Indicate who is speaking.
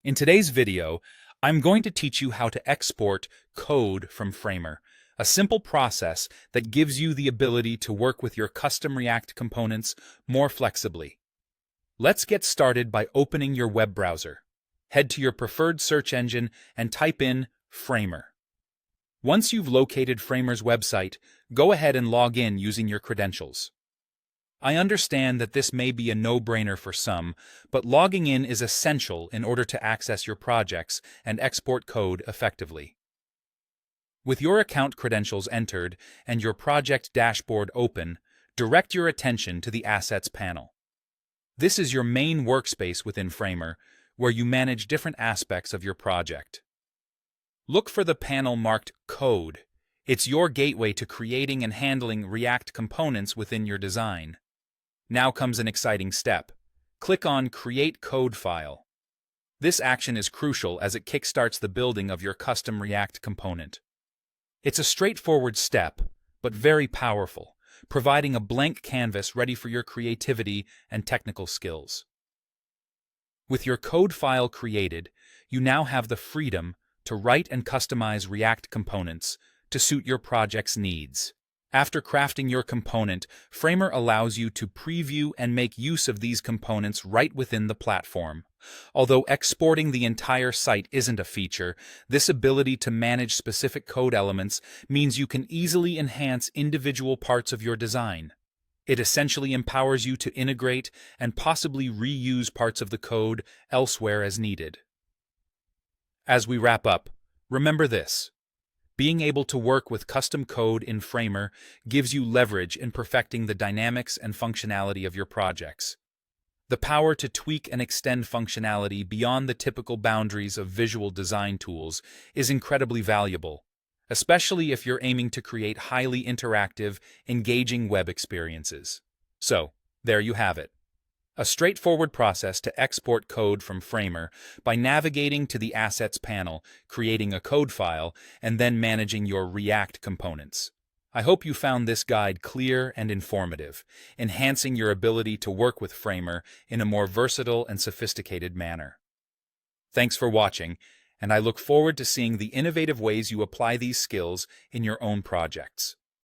Speaker 1: In today's video, I'm going to teach you how to export code from Framer, a simple process that gives you the ability to work with your custom React components more flexibly. Let's get started by opening your web browser. Head to your preferred search engine and type in Framer. Once you've located Framer's website, go ahead and log in using your credentials. I understand that this may be a no-brainer for some, but logging in is essential in order to access your projects and export code effectively. With your account credentials entered and your project dashboard open, direct your attention to the Assets panel. This is your main workspace within Framer, where you manage different aspects of your project. Look for the panel marked Code. It's your gateway to creating and handling React components within your design. Now comes an exciting step. Click on Create Code File. This action is crucial as it kickstarts the building of your custom React component. It's a straightforward step, but very powerful, providing a blank canvas ready for your creativity and technical skills. With your code file created, you now have the freedom to write and customize React components to suit your project's needs. After crafting your component, Framer allows you to preview and make use of these components right within the platform. Although exporting the entire site isn't a feature, this ability to manage specific code elements means you can easily enhance individual parts of your design. It essentially empowers you to integrate and possibly reuse parts of the code elsewhere as needed. As we wrap up, remember this. Being able to work with custom code in Framer gives you leverage in perfecting the dynamics and functionality of your projects. The power to tweak and extend functionality beyond the typical boundaries of visual design tools is incredibly valuable, especially if you're aiming to create highly interactive, engaging web experiences. So, there you have it. A straightforward process to export code from Framer by navigating to the Assets panel, creating a code file, and then managing your React components. I hope you found this guide clear and informative, enhancing your ability to work with Framer in a more versatile and sophisticated manner. Thanks for watching, and I look forward to seeing the innovative ways you apply these skills in your own projects.